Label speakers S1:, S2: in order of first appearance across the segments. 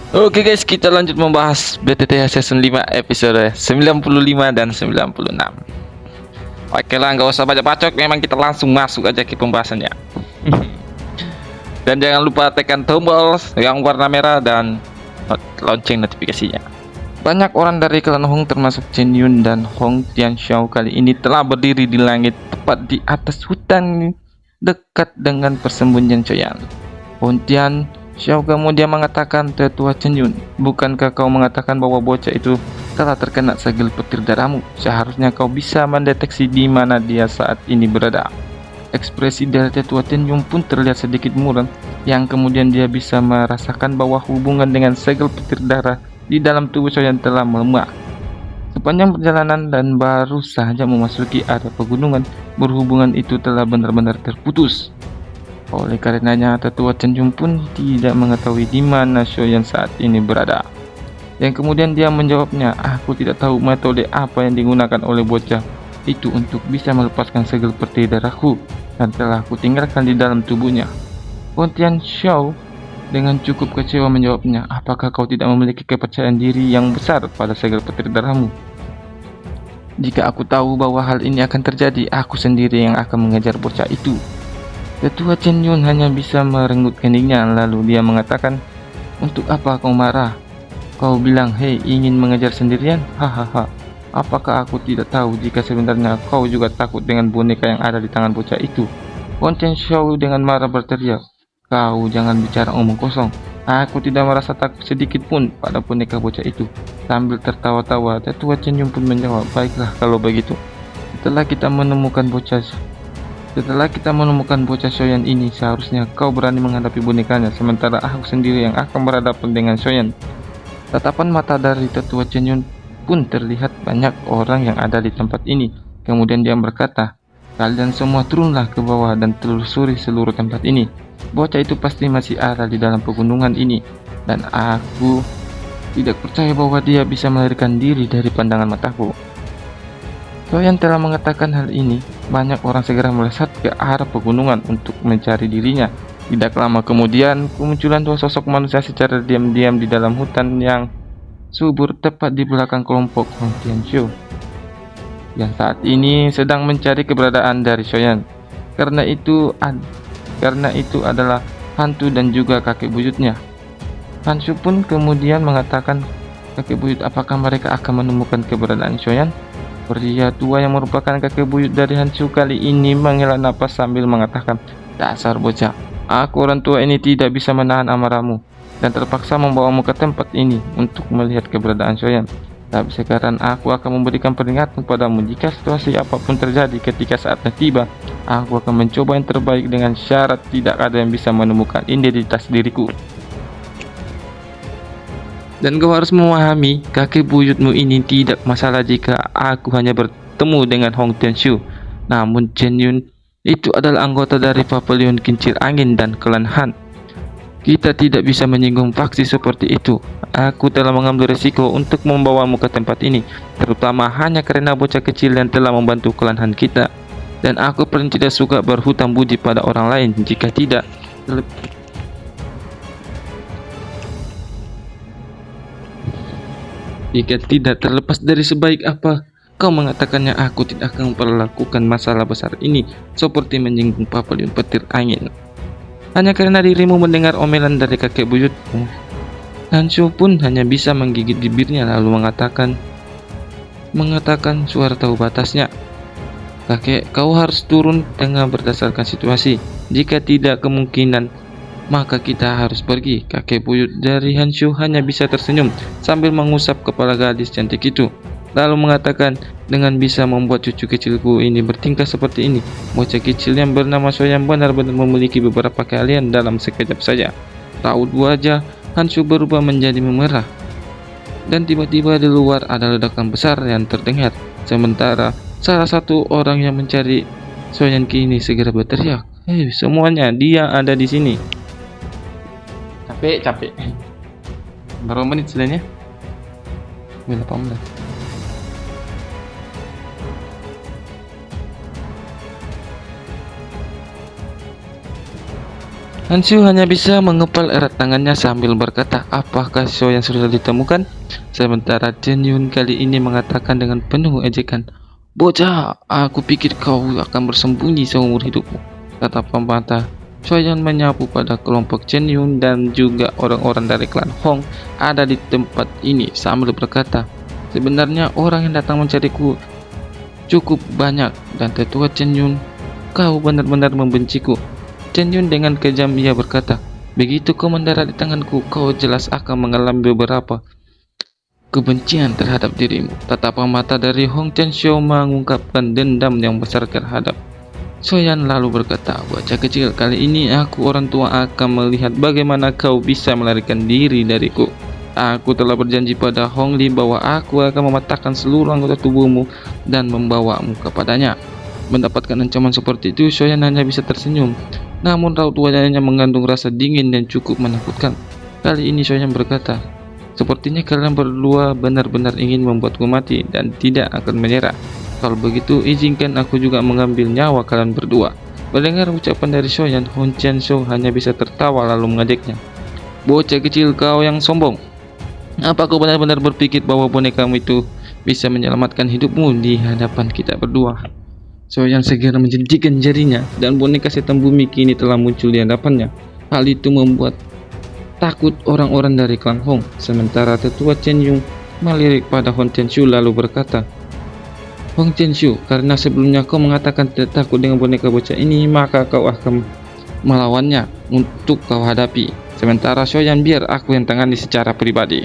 S1: Oke guys, kita lanjut membahas BTTH Season 5 episode 95 dan 96. Oke lah, nggak usah banyak bacot, memang kita langsung masuk aja ke pembahasannya. Dan jangan lupa tekan tombol yang warna merah dan lonceng notifikasinya. Banyak orang dari klan Hong termasuk Chen Yun dan Hong Tianxiao kali ini telah berdiri di langit tepat di atas hutan dekat dengan persembunyian Choyan. Hong Tianxiao kemudian mengatakan, "Tetua Chen Yun, bukankah kau mengatakan bahwa bocah itu telah terkena segel petir darahmu? Seharusnya kau bisa mendeteksi di mana dia saat ini berada." Ekspresi dari Tetua Chen Yun pun terlihat sedikit muram, yang kemudian dia bisa merasakan bahwa hubungan dengan segel petir darah di dalam tubuh Choyan telah melemah. Sepanjang perjalanan dan baru saja memasuki area pegunungan, berhubungan itu telah benar-benar terputus. Oleh karenanya, Tetua Chen Yun pun tidak mengetahui di mana Shoyan saat ini berada. Yang kemudian dia menjawabnya, "Aku tidak tahu metode apa yang digunakan oleh bocah itu untuk bisa melepaskan segel petir darahku, dan telah aku tinggalkan di dalam tubuhnya." Hong Tianxiao dengan cukup kecewa menjawabnya, "Apakah kau tidak memiliki kepercayaan diri yang besar pada segel petir darahmu? Jika aku tahu bahwa hal ini akan terjadi, aku sendiri yang akan mengejar bocah itu." Tetua Chen Yun hanya bisa merenggut keningnya, lalu dia mengatakan, "Untuk apa kau marah? Kau bilang, hei, ingin mengejar sendirian? Hahaha. Apakah aku tidak tahu jika sebenarnya kau juga takut dengan boneka yang ada di tangan bocah itu?" Hong Xiao dengan marah berteriak, "Kau jangan bicara omong kosong. Aku tidak merasa takut sedikit pun pada boneka bocah itu." Sambil tertawa-tawa, Tetua Chen Yun pun menjawab, "Baiklah kalau begitu. Setelah kita menemukan bocah Shoyan ini, seharusnya kau berani menghadapi bonekanya, sementara aku sendiri yang akan berhadapan dengan Shoyan." Tatapan mata dari Tetua Chen Yun pun terlihat banyak orang yang ada di tempat ini. Kemudian dia berkata, "Kalian semua turunlah ke bawah dan telusuri seluruh tempat ini. Bocah itu pasti masih ada di dalam pegunungan ini, dan aku tidak percaya bahwa dia bisa melarikan diri dari pandangan mataku." Shoyan telah mengatakan hal ini, banyak orang segera melesat ke arah pegunungan untuk mencari dirinya. Tidak lama kemudian, kemunculan dua sosok manusia secara diam-diam di dalam hutan yang subur tepat di belakang kelompok Hong Tianxiao yang saat ini sedang mencari keberadaan dari Shoyan. Karena itu adalah hantu dan juga kakek buyutnya. Hansu pun kemudian mengatakan, "Kakek buyut, apakah mereka akan menemukan keberadaan Shoyan?" Pria tua yang merupakan kakek buyut dari Hansu kali ini menghela napas sambil mengatakan, "Dasar bocah, aku orang tua ini tidak bisa menahan amarahmu dan terpaksa membawamu ke tempat ini untuk melihat keberadaan Shoyan. Tapi sekarang aku akan memberikan peringatan padamu, jika situasi apapun terjadi ketika saatnya tiba, aku akan mencoba yang terbaik dengan syarat tidak ada yang bisa menemukan identitas diriku. Dan kau harus memahami, kakek buyutmu ini tidak masalah jika aku hanya bertemu dengan Hong Tianxiao. Namun Chen Yun itu adalah anggota dari Pavilion Kincir Angin dan Klan Han. Kita tidak bisa menyinggung faksi seperti itu. Aku telah mengambil resiko untuk membawamu ke tempat ini, terutama hanya karena bocah kecil yang telah membantu Klan Han kita. Dan aku paling tidak suka berhutang budi pada orang lain jika tidak terlepas dari sebaik apa kau mengatakannya. Aku tidak akan memperlakukan masalah besar ini seperti menyinggung Pavilion Petir Angin hanya karena dirimu mendengar omelan dari kakek buyutmu." Hansu pun hanya bisa menggigit bibirnya lalu mengatakan suara tahu batasnya, "Kakek, kau harus turun dengan berdasarkan situasi. Jika tidak kemungkinan, maka kita harus pergi." Kakek buyut dari Hansu hanya bisa tersenyum sambil mengusap kepala gadis cantik itu, lalu mengatakan, "Dengan bisa membuat cucu kecilku ini bertingkah seperti ini, bocah kecil yang bernama Shoyan benar-benar memiliki beberapa keahlian dalam sekejap saja." Raut wajah Hansu berubah menjadi memerah, dan tiba-tiba di luar ada ledakan besar yang terdengar. Sementara salah satu orang yang mencari Shoyan kini segera berteriak, "Hei semuanya, dia ada di sini." Capek. Berapa menit selainnya? 18. Hanshu hanya bisa mengepal erat tangannya sambil berkata, apakah Shoyan sudah ditemukan? Sementara Chen Yun kali ini mengatakan dengan penuh ejekan, bocah, aku pikir kau akan bersembunyi seumur hidupmu. Tatapan mata Shoyan menyapu pada kelompok Chen Yun dan juga orang-orang dari klan Hong ada di tempat ini sambil berkata, sebenarnya orang yang datang mencariku cukup banyak dan tetua Chen Yun, kau benar-benar membenciku. Chen Yun dengan kejam ia berkata, begitu kau mendarat di tanganku, kau jelas akan mengalami beberapa kebencian terhadap dirimu. Tatapan mata dari Hong Chen Xiu mengungkapkan dendam yang besar terhadap Shoyan lalu berkata, bocah kecil, kali ini aku orang tua akan melihat bagaimana kau bisa melarikan diri dariku. Aku telah berjanji pada Hong Li bahwa aku akan mematahkan seluruh anggota tubuhmu dan membawamu kepadanya. Mendapatkan ancaman seperti itu, Shoyan hanya bisa tersenyum. Namun raut wajahnya mengandung rasa dingin dan cukup menakutkan. Kali ini Shoyan berkata, sepertinya kalian berdua benar-benar ingin membuatku mati dan tidak akan menyerah. Kalau begitu, izinkan aku juga mengambil nyawa kalian berdua. Mendengar ucapan dari Shoyan, Hong Chen Shou hanya bisa tertawa lalu mengajaknya. Bocah kecil kau yang sombong. Apa kau benar-benar berpikir bahwa bonekamu itu bisa menyelamatkan hidupmu di hadapan kita berdua? Shoyan segera menjentikan jarinya dan boneka setan bumi kini telah muncul di hadapannya. Hal itu membuat takut orang-orang dari klan Hong. Sementara tetua Chen Yun melirik pada Hong Chen Xiu lalu berkata, Hong Chen Xiu, karena sebelumnya kau mengatakan tidak takut dengan boneka bocah ini, maka kau akan melawannya untuk kau hadapi. Sementara Shoyan biar aku yang tangani secara pribadi.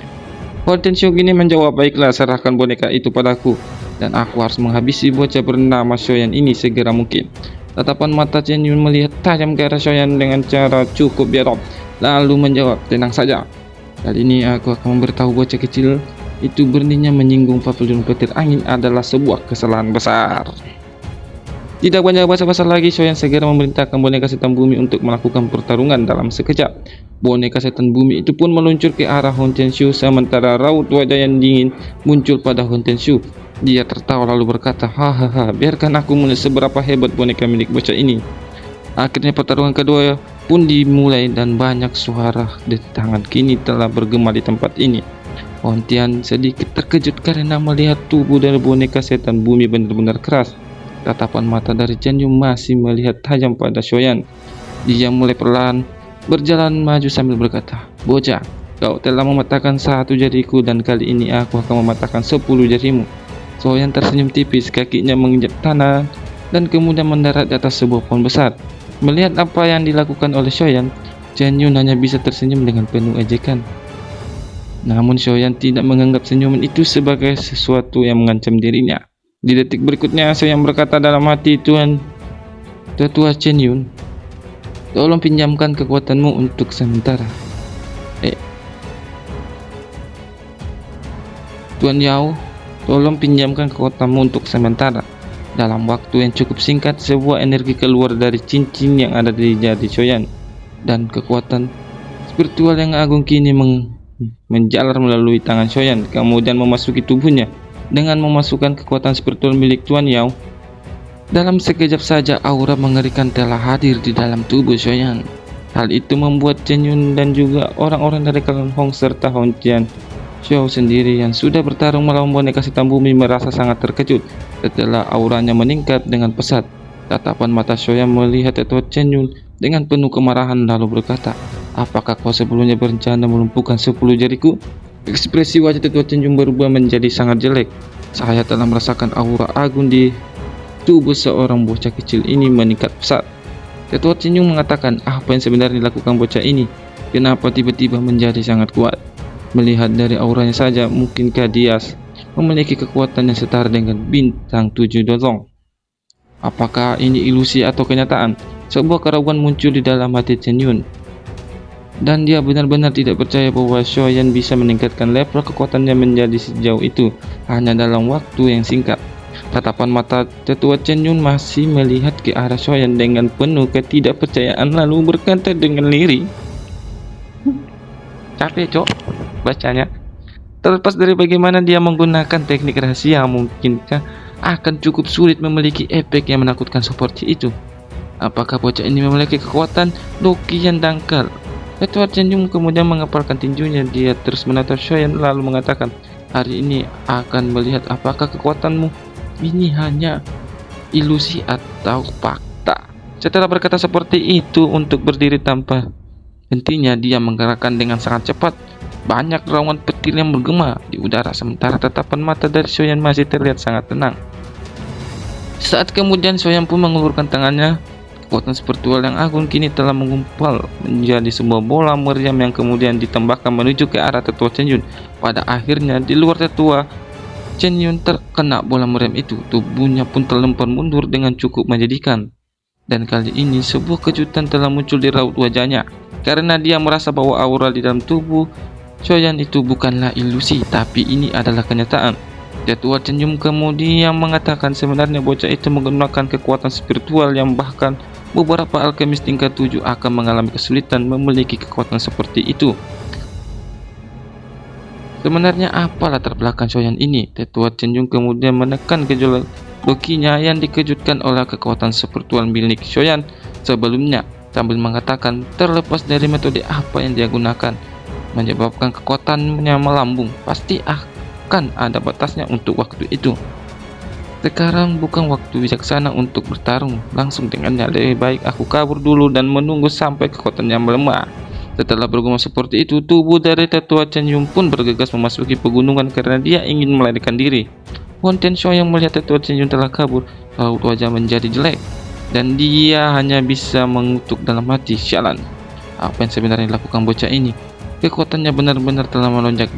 S1: Hong Chen Xiu kini menjawab, baiklah, serahkan boneka itu padaku dan aku harus menghabisi bocah bernama Shoyan ini segera mungkin. Tatapan mata Chen Yun melihat tajam ke arah Shoyan dengan cara cukup berok, lalu menjawab, tenang saja. Kali ini aku akan memberitahu bocah kecil itu berninya menyinggung pavilion petir angin adalah sebuah kesalahan besar. Tidak banyak basa-basi lagi, Shoyan segera memerintahkan boneka setan bumi untuk melakukan pertarungan dalam sekejap. Boneka setan bumi itu pun meluncur ke arah Hong Chen Xiu, sementara raut wajah yang dingin muncul pada Hong Chen Xiu. Dia tertawa lalu berkata, hahaha, biarkan aku melihat seberapa hebat boneka milik bocah ini. Akhirnya pertarungan kedua pun dimulai dan banyak suara dentangan kini telah bergema di tempat ini. Hong Tian sedikit terkejut karena melihat tubuh dari boneka setan bumi benar-benar keras. Tatapan mata dari Chen Yun masih melihat tajam pada Shoyan. Dia mulai perlahan berjalan maju sambil berkata, bocah, kau telah mematahkan satu jariku dan kali ini aku akan mematahkan 10 jarimu. Shoyan tersenyum tipis, kakinya menginjak tanah dan kemudian mendarat di atas sebuah pohon besar. Melihat apa yang dilakukan oleh Shoyan, Chen Yun hanya bisa tersenyum dengan penuh ejekan. Namun Shoyan tidak menganggap senyuman itu sebagai sesuatu yang mengancam dirinya. Di detik berikutnya, Shoyan berkata dalam hati, Tuan Tetua Chen Yun, tolong pinjamkan kekuatanmu untuk sementara. Tuan Yao, tolong pinjamkan kekuatanmu untuk sementara. Dalam waktu yang cukup singkat, sebuah energi keluar dari cincin yang ada di jari Shoyan, dan kekuatan spiritual yang agung kini menjalar melalui tangan Shoyan, kemudian memasuki tubuhnya. Dengan memasukkan kekuatan spiritual milik Tuan Yao, dalam sekejap saja aura mengerikan telah hadir di dalam tubuh Shoyan. Hal itu membuat Chen Yun dan juga orang-orang dari klan Hong serta Hong Tian Xiao sendiri yang sudah bertarung melawan boneka setan bumi merasa sangat terkejut setelah auranya meningkat dengan pesat. Tatapan mata Shoyan melihat tetua Chen Yun dengan penuh kemarahan lalu berkata, apakah kau sebelumnya berencana melumpuhkan 10 jariku? Ekspresi wajah tetua Chen Yun berubah menjadi sangat jelek. Saya telah merasakan aura agung di tubuh seorang bocah kecil ini meningkat pesat. Tetua Chen Yun mengatakan, apa yang sebenarnya dilakukan bocah ini? Kenapa tiba-tiba menjadi sangat kuat? Melihat dari auranya saja, mungkinkah dia memiliki kekuatan yang setara dengan bintang 7 dolong? Apakah ini ilusi atau kenyataan? Sebuah keraguan muncul di dalam hati Chen Yun, dan dia benar-benar tidak percaya bahwa Shoyan bisa meningkatkan level kekuatannya menjadi sejauh itu hanya dalam waktu yang singkat. Tatapan mata tetua Chen Yun masih melihat ke arah Shoyan dengan penuh ketidakpercayaan lalu berkata dengan lirih, capek cok bacanya. Terlepas dari bagaimana dia menggunakan teknik rahasia, mungkinkah akan cukup sulit memiliki efek yang menakutkan seperti itu. Apakah bocah ini memiliki kekuatan Loki yang dangkal? Tetua Chen Yun kemudian mengepalkan tinjunya. Dia terus menatap Shoyan lalu mengatakan, hari ini akan melihat apakah kekuatanmu ini hanya ilusi atau fakta. Setelah berkata seperti itu, untuk berdiri tanpa hentinya, dia menggerakkan dengan sangat cepat. Banyak raungan petir yang bergema di udara, sementara tatapan mata dari Shoyan masih terlihat sangat tenang. Saat kemudian Shoyan pun mengulurkan tangannya, kekuatan spiritual yang agung kini telah menggumpal menjadi sebuah bola meriam yang kemudian ditembakkan menuju ke arah Tetua Chen Yun. Pada akhirnya, di luar Tetua Chen Yun terkena bola meriam itu, tubuhnya pun terlempar mundur dengan cukup menyedihkan. Dan kali ini sebuah kejutan telah muncul di raut wajahnya, karena dia merasa bahwa aura di dalam tubuh Shoyan itu bukanlah ilusi, tapi ini adalah kenyataan. Tetua Chen Yun kemudian mengatakan sebenarnya bocah itu menggunakan kekuatan spiritual yang bahkan beberapa alkemis tingkat 7 akan mengalami kesulitan memiliki kekuatan seperti itu. Sebenarnya apa latar belakang Shoyan ini? Tetua Chen Yun kemudian menekan gejolak Loki-nya yang dikejutkan oleh kekuatan spiritual milik Shoyan sebelumnya, sambil mengatakan terlepas dari metode apa yang dia gunakan menyebabkan kekuatannya melambung, pasti akan ada batasnya untuk waktu itu. Sekarang bukan waktu bijaksana untuk bertarung langsung dengannya. Lebih baik aku kabur dulu dan menunggu sampai kekuatannya melemah. Setelah bergumam seperti itu, tubuh dari Tetua Chen Yun pun bergegas memasuki pegunungan karena dia ingin melarikan diri. Wan Tianxiao yang melihat Tetua Chen Yun telah kabur, raut wajah menjadi jelek dan dia hanya bisa mengutuk dalam hati, sialan, apa yang sebenarnya dilakukan bocah ini? Kekuatannya benar-benar telah melonjak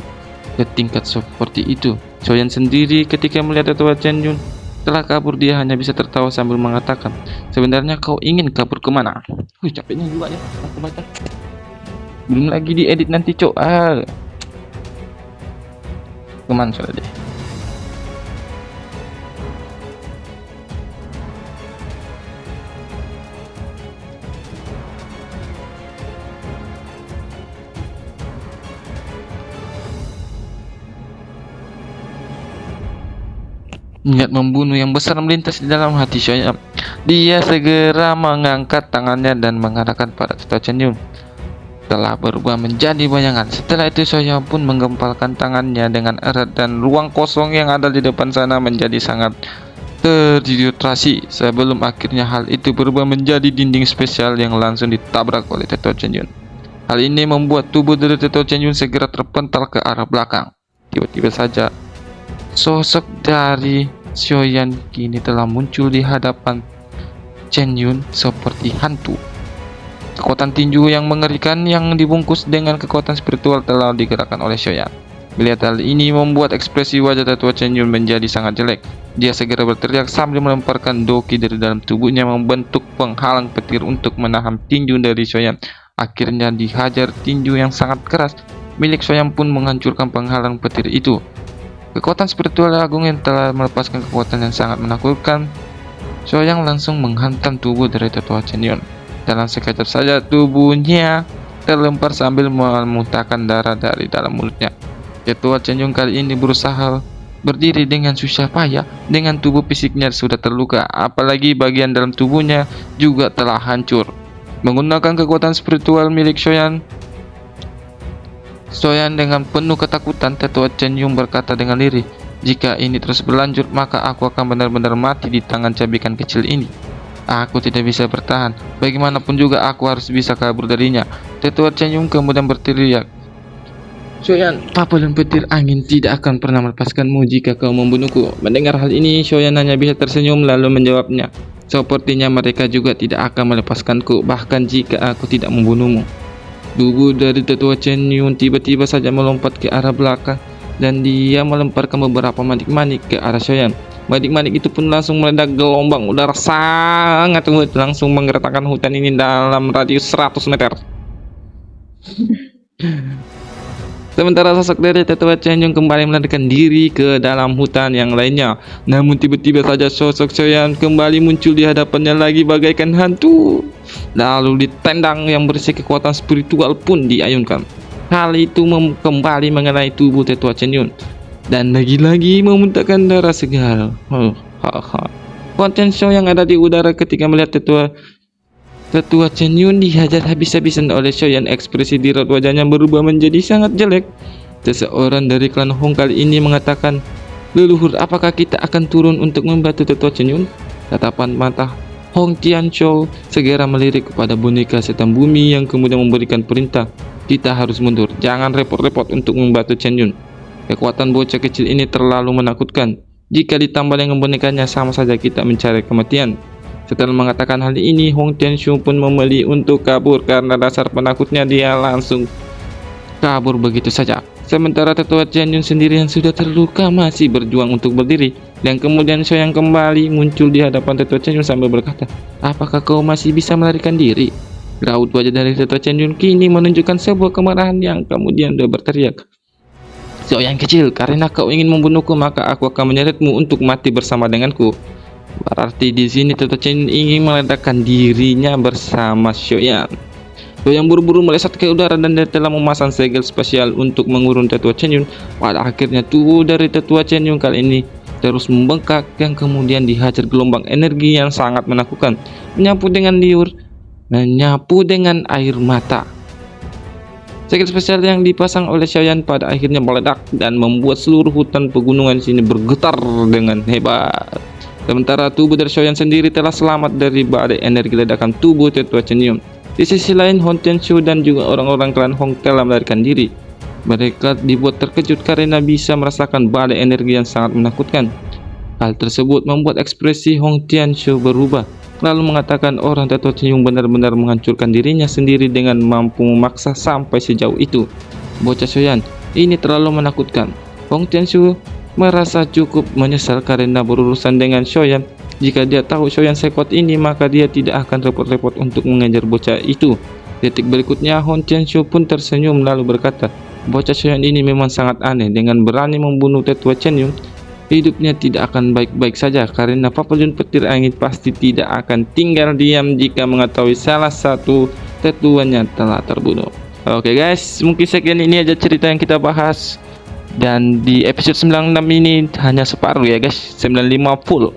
S1: ke tingkat seperti itu. Shoyan sendiri ketika melihat Tetua Chen Yun telah kabur, dia hanya bisa tertawa sambil mengatakan, sebenarnya kau ingin kabur kemana? Capeknya juga ya aku baca. Belum lagi diedit nanti cok. Kemana sudah deh. Niat membunuh yang besar melintas di dalam hati Shoyan. Dia segera mengangkat tangannya dan mengarahkan pada Tetua Chen Yun. Telah berubah menjadi bayangan. Setelah itu Shoyan pun menggempalkan tangannya dengan erat dan ruang kosong yang ada di depan sana menjadi sangat terdistrasi sebelum akhirnya hal itu berubah menjadi dinding spesial yang langsung ditabrak oleh Tetua Chen Yun. Hal ini membuat tubuh dari Tetua Chen Yun segera terpental ke arah belakang. Tiba-tiba saja sosok dari Shoyan kini telah muncul di hadapan Chen Yun seperti hantu. Kekuatan tinju yang mengerikan yang dibungkus dengan kekuatan spiritual telah digerakkan oleh Shoyan. Melihat hal ini membuat ekspresi wajah Tetua Chen Yun menjadi sangat jelek. Dia segera berteriak sambil melemparkan doki dari dalam tubuhnya membentuk penghalang petir untuk menahan tinju dari Shoyan. Akhirnya dihajar tinju yang sangat keras milik Shoyan pun menghancurkan penghalang petir itu. Kekuatan spiritual agung yang telah melepaskan kekuatan yang sangat menakutkan, Shoyan langsung menghantam tubuh dari Tetua Chen Yun. Dalam sekejap saja tubuhnya terlempar sambil memuntahkan darah dari dalam mulutnya. Tetua Chen Yun kali ini berusaha berdiri dengan susah payah dengan tubuh fisiknya sudah terluka, apalagi bagian dalam tubuhnya juga telah hancur. Menggunakan kekuatan spiritual milik Shoyan dengan penuh ketakutan, Tetua Chen Yun berkata dengan lirih, jika ini terus berlanjut maka aku akan benar-benar mati di tangan cabikan kecil ini. Aku tidak bisa bertahan, bagaimanapun juga aku harus bisa kabur darinya. Tetua Chen Yun kemudian berteriak, Shoyan, papalan petir angin tidak akan pernah melepaskanmu jika kau membunuhku. Mendengar hal ini, Shoyan hanya bisa tersenyum lalu menjawabnya, sepertinya mereka juga tidak akan melepaskanku bahkan jika aku tidak membunuhmu. Tubuh dari Tetua Chen Yun tiba-tiba saja melompat ke arah belakang dan dia melemparkan beberapa manik-manik ke arah Shoyan. Manik-manik itu pun langsung meledak, gelombang udara sangat kuat langsung menggerakkan hutan ini dalam radius 100 meter. Sementara sosok dari Tetua Chen Yun kembali melarikan diri ke dalam hutan yang lainnya. Namun tiba-tiba saja sosok Shoyan kembali muncul di hadapannya lagi bagaikan hantu. Lalu ditendang yang berisi kekuatan spiritual pun diayunkan. Hal itu kembali mengenai tubuh Tetua Chen Yun dan lagi-lagi memuntahkan darah segar. Wan Tianxiao yang ada di udara ketika melihat Tetua Tetua Chen Yun dihajar habis-habisan oleh Xiaoyan. Ekspresi di raut wajahnya berubah menjadi sangat jelek. Seseorang dari klan Hong kali ini mengatakan, "Leluhur, apakah kita akan turun untuk membantu Tetua Chen Yun?" Tatapan mata Hong Tianqiu segera melirik kepada boneka setan bumi yang kemudian memberikan perintah, "Kita harus mundur, jangan repot-repot untuk membantu Chen Yun." Kekuatan bocah kecil ini terlalu menakutkan. Jika ditambah dengan bonekanya, sama saja kita mencari kematian. Setelah mengatakan hal ini, Hong Tianqiu pun memilih untuk kabur karena dasar penakutnya. Dia langsung kabur begitu saja. Sementara Tetua Chen Yun sendiri yang sudah terluka masih berjuang untuk berdiri. Dan kemudian Xiao yang kembali muncul di hadapan Tetua Chen Yun sambil berkata, "Apakah kau masih bisa melarikan diri?" Raut wajah dari Tetua Chen Yun kini menunjukkan sebuah kemarahan yang kemudian dia berteriak, "Xiao yang kecil, karena kau ingin membunuhku, maka aku akan menyeretmu untuk mati bersama denganku." Berarti di sini Tetua Chen Yun ingin meledakkan dirinya bersama Xiaoyan. Xiaoyan buru-buru melesat ke udara dan dia telah memasang segel spesial untuk mengurung Tetua Chen Yun. Pada akhirnya tubuh dari Tetua Chen Yun kali ini terus membengkak yang kemudian dihajar gelombang energi yang sangat menakutkan, menyapu dengan liur, menyapu dengan air mata. Segel spesial yang dipasang oleh Xiaoyan pada akhirnya meledak dan membuat seluruh hutan pegunungan sini bergetar dengan hebat. Sementara tubuh dari Xiaoyan sendiri telah selamat dari badai energi ledakan tubuh Tetua Chen Yun. Di sisi lain, Hong Tianqiu dan juga orang-orang klan Hong telah melarikan diri. Mereka dibuat terkejut karena bisa merasakan badai energi yang sangat menakutkan. Hal tersebut membuat ekspresi Hong Tianqiu berubah, lalu mengatakan orang Tetua Chen Yun benar-benar menghancurkan dirinya sendiri dengan mampu memaksa sampai sejauh itu. Bocah Xiaoyan, ini terlalu menakutkan. Hong Tianqiu merasa cukup menyesal karena berurusan dengan Xiaoyan. Jika dia tahu Xiaoyan sekuat ini, maka dia tidak akan repot-repot untuk mengejar bocah itu. Detik berikutnya, Hong Tianqiu pun tersenyum lalu berkata, "Bocah Xiaoyan ini memang sangat aneh. Dengan berani membunuh Tetua Chen Yun, hidupnya tidak akan baik-baik saja karena papalun petir angin pasti tidak akan tinggal diam jika mengetahui salah satu tetuanya telah terbunuh." Oke guys, mungkin sekian ini aja cerita yang kita bahas. Dan di episode 96 ini hanya separuh ya guys, 950.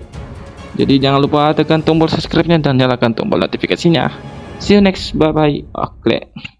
S1: Jadi jangan lupa tekan tombol subscribe-nya dan nyalakan tombol notifikasinya. See you next, bye bye. Oke.